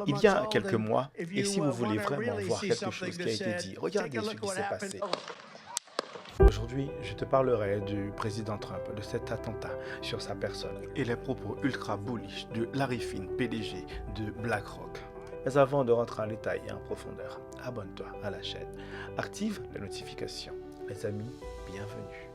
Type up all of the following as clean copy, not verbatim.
Il y a quelques mois, et si vous voulez vraiment voir quelque chose qui a été dit, regardez ce qui s'est passé. Aujourd'hui, je te parlerai du président Trump, de cet attentat sur sa personne et les propos ultra bullish de Larry Finn, PDG de BlackRock. Mais avant de rentrer en détail et en profondeur, abonne-toi à la chaîne, active les notifications. Les amis, bienvenue.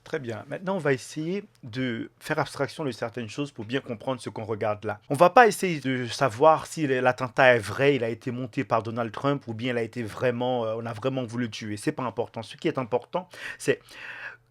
Très bien. Maintenant, on va essayer de faire abstraction de certaines choses pour bien comprendre ce qu'on regarde là. On va pas essayer de savoir si l'attentat est vrai, il a été monté par Donald Trump ou bien il a été vraiment, on a vraiment voulu le tuer. C'est pas important. Ce qui est important, c'est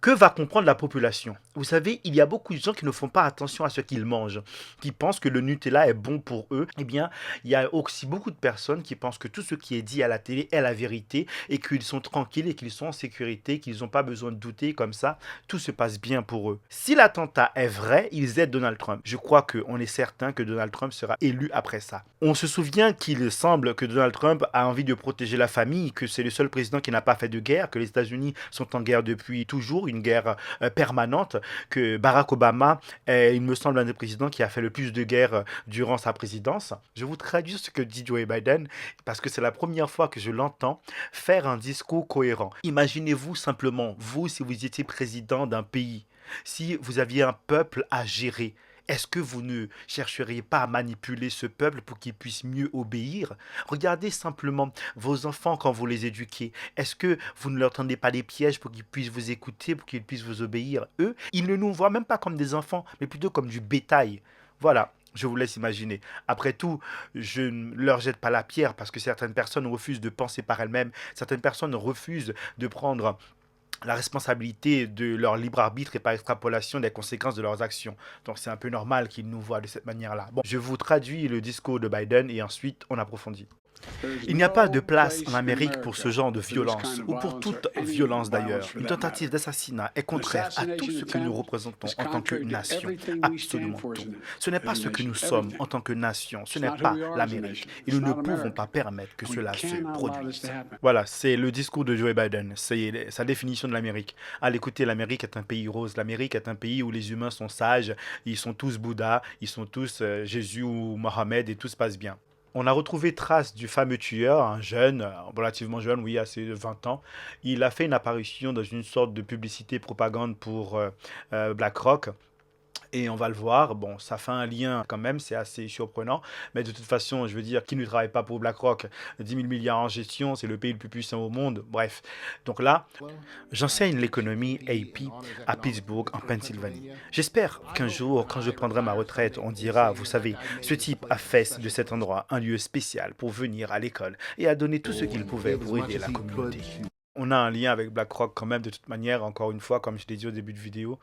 que va comprendre la population? Vous savez, il y a beaucoup de gens qui ne font pas attention à ce qu'ils mangent, qui pensent que le Nutella est bon pour eux. Eh bien, il y a aussi beaucoup de personnes qui pensent que tout ce qui est dit à la télé est la vérité et qu'ils sont tranquilles et qu'ils sont en sécurité, qu'ils n'ont pas besoin de douter comme ça. Tout se passe bien pour eux. Si l'attentat est vrai, ils aident Donald Trump. Je crois qu'on est certain que Donald Trump sera élu après ça. On se souvient qu'il semble que Donald Trump a envie de protéger la famille, que c'est le seul président qui n'a pas fait de guerre, que les États-Unis sont en guerre depuis toujours, une guerre permanente, que Barack Obama est, il me semble, un des présidents qui a fait le plus de guerres durant sa présidence. Je vous traduis ce que dit Joe Biden, parce que c'est la première fois que je l'entends faire un discours cohérent. Imaginez-vous simplement, vous, si vous étiez président d'un pays, si vous aviez un peuple à gérer, est-ce que vous ne chercheriez pas à manipuler ce peuple pour qu'il puisse mieux obéir? Regardez simplement vos enfants quand vous les éduquez. Est-ce que vous ne leur tendez pas des pièges pour qu'ils puissent vous écouter, pour qu'ils puissent vous obéir? Eux, ils ne nous voient même pas comme des enfants, mais plutôt comme du bétail. Voilà. Je vous laisse imaginer. Après tout, je ne leur jette pas la pierre parce que certaines personnes refusent de penser par elles-mêmes. Certaines personnes refusent de prendre la responsabilité de leur libre arbitre et par extrapolation des conséquences de leurs actions. Donc c'est un peu normal qu'ils nous voient de cette manière-là. Bon, je vous traduis le discours de Biden et ensuite on approfondit. Il n'y a pas de place en Amérique pour ce genre de violence, ou pour toute violence d'ailleurs. Une tentative d'assassinat est contraire à tout ce que nous représentons en tant que nation, absolument tout. Ce n'est pas ce que nous sommes en tant que nation, ce n'est pas l'Amérique, et nous ne pouvons pas permettre que cela se produise. Voilà, c'est le discours de Joe Biden, c'est sa définition de l'Amérique. À l'écouter, l'Amérique est un pays rose, l'Amérique est un pays où les humains sont sages, ils sont tous Bouddha, ils sont tous Jésus ou Mohamed et tout se passe bien. On a retrouvé trace du fameux tueur, un jeune, relativement jeune, oui, assez de 20 ans. Il a fait une apparition dans une sorte de publicité propagande pour BlackRock. Et on va le voir, bon, ça fait un lien quand même, c'est assez surprenant. Mais de toute façon, je veux dire, qui ne travaille pas pour BlackRock? 10 000 milliards en gestion, c'est le pays le plus puissant au monde. Bref, donc là, j'enseigne l'économie AP à Pittsburgh, en Pennsylvanie. J'espère qu'un jour, quand je prendrai ma retraite, on dira, vous savez, ce type a fait de cet endroit un lieu spécial pour venir à l'école et a donné tout ce qu'il pouvait pour aider la communauté. On a un lien avec BlackRock quand même de toute manière, encore une fois, comme je l'ai dit au début de vidéo,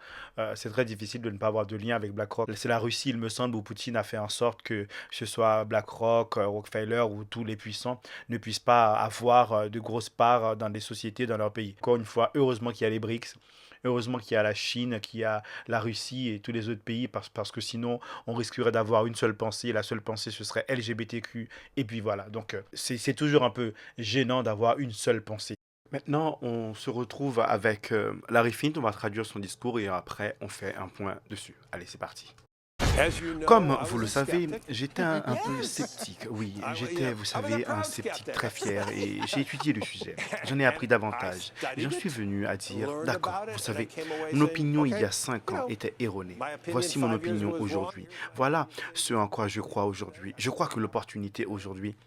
c'est très difficile de ne pas avoir de lien avec BlackRock. C'est la Russie, il me semble, où Poutine a fait en sorte que ce soit BlackRock, Rockefeller ou tous les puissants ne puissent pas avoir de grosses parts dans des sociétés dans leur pays. Encore une fois, heureusement qu'il y a les BRICS. Heureusement qu'il y a la Chine, qu'il y a la Russie et tous les autres pays, parce que sinon, on risquerait d'avoir une seule pensée. Et la seule pensée, ce serait LGBTQ. Et puis voilà. Donc, c'est toujours un peu gênant d'avoir une seule pensée. Maintenant, on se retrouve avec Larry Fint, on va traduire son discours et après on fait un point dessus. Allez, c'est parti. Comme vous le savez, j'étais un peu sceptique. Oui, j'étais, vous savez, un sceptique très fier et j'ai étudié le sujet. J'en ai appris davantage et j'en suis venu à dire, d'accord, vous savez, mon opinion il y a 5 ans était erronée. Voici mon opinion aujourd'hui. Voilà ce en quoi je crois aujourd'hui. Je crois que l'opportunité aujourd'hui,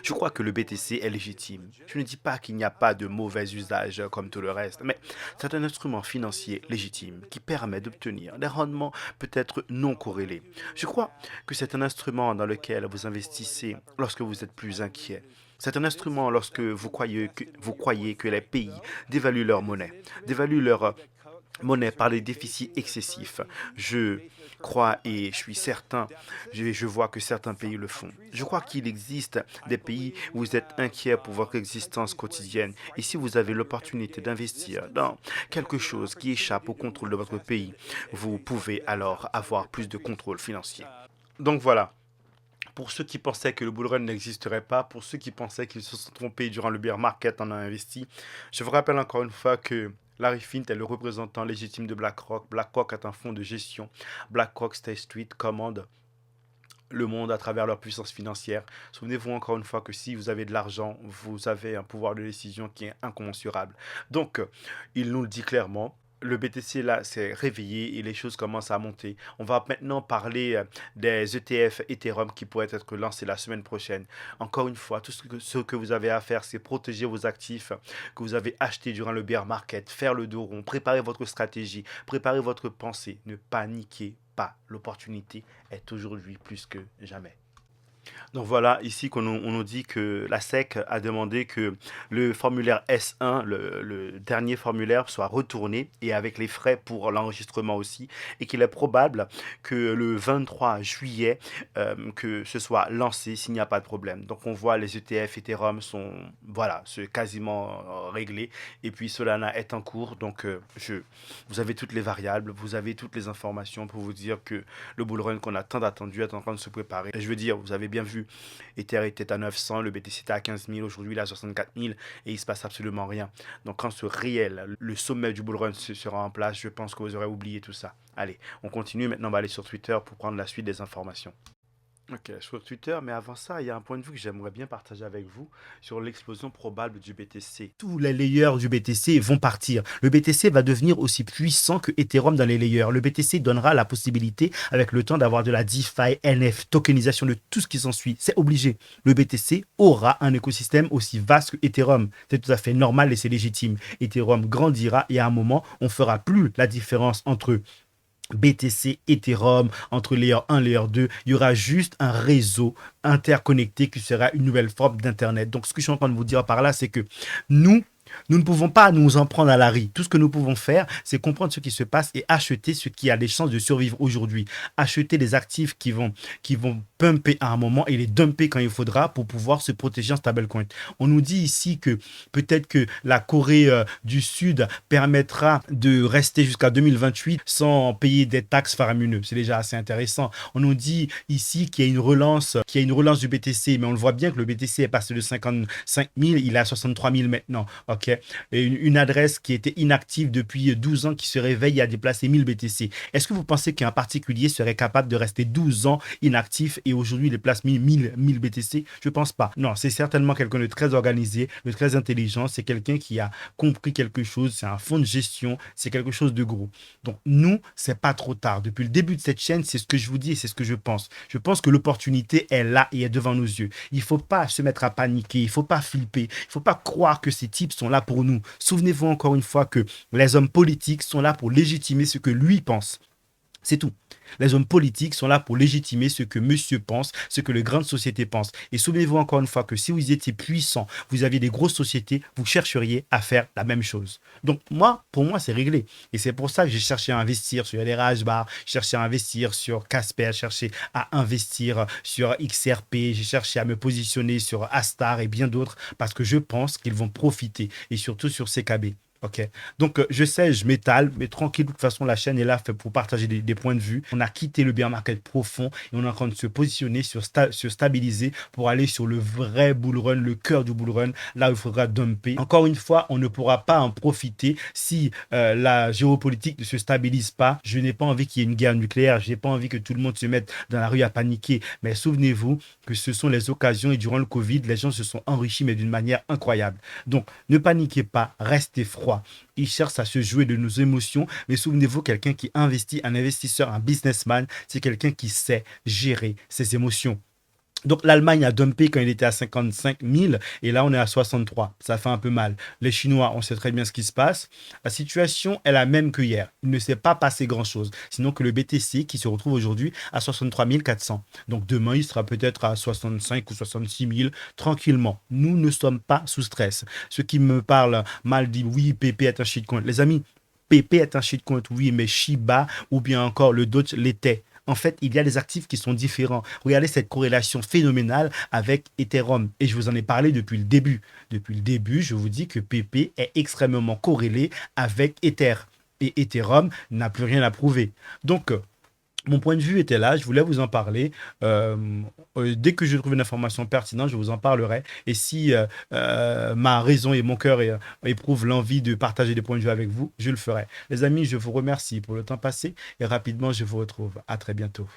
je crois que le BTC est légitime. Je ne dis pas qu'il n'y a pas de mauvais usage comme tout le reste, mais c'est un instrument financier légitime qui permet d'obtenir des rendements peut-être non corrélés. Je crois que c'est un instrument dans lequel vous investissez lorsque vous êtes plus inquiet. C'est un instrument lorsque vous croyez que les pays dévaluent leur monnaie, dévaluent leur monnaie par les déficits excessifs. Je crois et je suis certain, je vois que certains pays le font. Je crois qu'il existe des pays où vous êtes inquiets pour votre existence quotidienne. Et si vous avez l'opportunité d'investir dans quelque chose qui échappe au contrôle de votre pays, vous pouvez alors avoir plus de contrôle financier. Donc voilà. Pour ceux qui pensaient que le bull run n'existerait pas, pour ceux qui pensaient qu'ils se sont trompés durant le bear market en a investi, je vous rappelle encore une fois que Larry Fint est le représentant légitime de BlackRock. BlackRock est un fonds de gestion. BlackRock State Street commande le monde à travers leur puissance financière. Souvenez-vous encore une fois que si vous avez de l'argent, vous avez un pouvoir de décision qui est incommensurable. Donc, il nous le dit clairement. Le BTC là s'est réveillé et les choses commencent à monter. On va maintenant parler des ETF Ethereum qui pourraient être lancés la semaine prochaine. Encore une fois, ce que vous avez à faire, c'est protéger vos actifs que vous avez achetés durant le bear market, faire le dos rond, préparer votre stratégie, préparer votre pensée, ne paniquez pas. L'opportunité est aujourd'hui plus que jamais. Donc voilà, ici on nous dit que la SEC a demandé que le formulaire S1, le dernier formulaire, soit retourné et avec les frais pour l'enregistrement aussi, et qu'il est probable que le 23 juillet, que ce soit lancé s'il n'y a pas de problème. Donc on voit les ETF Ethereum sont, voilà, c'est quasiment réglés, et puis Solana est en cours, donc vous avez toutes les variables, vous avez toutes les informations pour vous dire que le bull run qu'on a tant attendu est en train de se préparer. Et je veux dire, vous avez bien vu, Ether était à 900, le BTC était à 15 000, aujourd'hui il est à 64 000 et il se passe absolument rien. Donc quand ce réel, le sommet du bull run sera en place, je pense que vous aurez oublié tout ça. Allez, on continue, maintenant on va aller sur Twitter pour prendre la suite des informations. Ok, sur Twitter, mais avant ça, il y a un point de vue que j'aimerais bien partager avec vous sur l'explosion probable du BTC. Tous les layers du BTC vont partir. Le BTC va devenir aussi puissant que Ethereum dans les layers. Le BTC donnera la possibilité, avec le temps, d'avoir de la DeFi, NF, tokenisation, de tout ce qui s'ensuit. C'est obligé. Le BTC aura un écosystème aussi vaste que Ethereum. C'est tout à fait normal et c'est légitime. Ethereum grandira et à un moment, on fera plus la différence entre BTC, Ethereum, entre layer 1 et layer 2, il y aura juste un réseau interconnecté qui sera une nouvelle forme d'Internet. Donc, ce que je suis en train de vous dire par là, c'est que nous, nous ne pouvons pas nous en prendre à la rue. Tout ce que nous pouvons faire, c'est comprendre ce qui se passe et acheter ce qui a des chances de survivre aujourd'hui. Acheter des actifs qui vont pumper à un moment et les dumper quand il faudra pour pouvoir se protéger en stablecoin. On nous dit ici que peut-être que la Corée du Sud permettra de rester jusqu'à 2028 sans payer des taxes faramineuses. C'est déjà assez intéressant. On nous dit ici qu'il y a une relance du BTC, mais on le voit bien que le BTC est passé de 55 000, il est à 63 000 maintenant. Ok, et une adresse qui était inactive depuis 12 ans qui se réveille à déplacer 1000 BTC. Est-ce que vous pensez qu'un particulier serait capable de rester 12 ans inactif et aujourd'hui il déplace 1000 BTC? Je ne pense pas. Non, c'est certainement quelqu'un de très organisé, de très intelligent. C'est quelqu'un qui a compris quelque chose. C'est un fonds de gestion. C'est quelque chose de gros. Donc nous, c'est pas trop tard. Depuis le début de cette chaîne, c'est ce que je vous dis et c'est ce que je pense. Je pense que l'opportunité est là et est devant nos yeux. Il ne faut pas se mettre à paniquer. Il ne faut pas flipper. Il ne faut pas croire que ces types sont là pour nous. Souvenez-vous encore une fois que les hommes politiques sont là pour légitimer ce que lui pense. C'est tout. Les hommes politiques sont là pour légitimer ce que monsieur pense, ce que les grandes sociétés pensent. Et souvenez-vous encore une fois que si vous étiez puissant, vous aviez des grosses sociétés, vous chercheriez à faire la même chose. Donc pour moi, c'est réglé. Et c'est pour ça que j'ai cherché à investir sur les Rajbar, j'ai cherché à investir sur Casper, j'ai cherché à investir sur XRP, j'ai cherché à me positionner sur Astar et bien d'autres parce que je pense qu'ils vont profiter et surtout sur CKB. Ok, donc je sais, je m'étale, mais tranquille, de toute façon, la chaîne est là fait pour partager des points de vue. On a quitté le bear market profond et on est en train de se positionner, sur stabiliser pour aller sur le vrai bull run, le cœur du bull run, là où il faudra dumper. Encore une fois, on ne pourra pas en profiter si la géopolitique ne se stabilise pas. Je n'ai pas envie qu'il y ait une guerre nucléaire, je n'ai pas envie que tout le monde se mette dans la rue à paniquer, mais souvenez-vous que ce sont les occasions et durant le Covid, les gens se sont enrichis, mais d'une manière incroyable. Donc, ne paniquez pas, restez froid. Il cherche à se jouer de nos émotions, mais souvenez-vous, quelqu'un qui investit, un investisseur, un businessman, c'est quelqu'un qui sait gérer ses émotions. Donc l'Allemagne a dumpé quand il était à 55 000 et là on est à 63. Ça fait un peu mal. Les Chinois, on sait très bien ce qui se passe. La situation est la même que hier. Il ne s'est pas passé grand-chose. Sinon que le BTC qui se retrouve aujourd'hui à 63 400. Donc demain, il sera peut-être à 65 ou 66 000 tranquillement. Nous ne sommes pas sous stress. Ceux qui me parlent mal disent oui, PP est un shitcoin. Les amis, PP est un shitcoin, oui, mais Shiba ou bien encore le Doge l'était. En fait, il y a des actifs qui sont différents. Regardez cette corrélation phénoménale avec Ethereum. Et je vous en ai parlé depuis le début. Depuis le début, je vous dis que PP est extrêmement corrélé avec Ether. Et Ethereum n'a plus rien à prouver. Donc, Mon point de vue était là, je voulais vous en parler. Dès que je trouve une information pertinente, je vous en parlerai. Et si ma raison et mon cœur éprouvent l'envie de partager des points de vue avec vous, je le ferai. Les amis, je vous remercie pour le temps passé et rapidement, je vous retrouve. À très bientôt.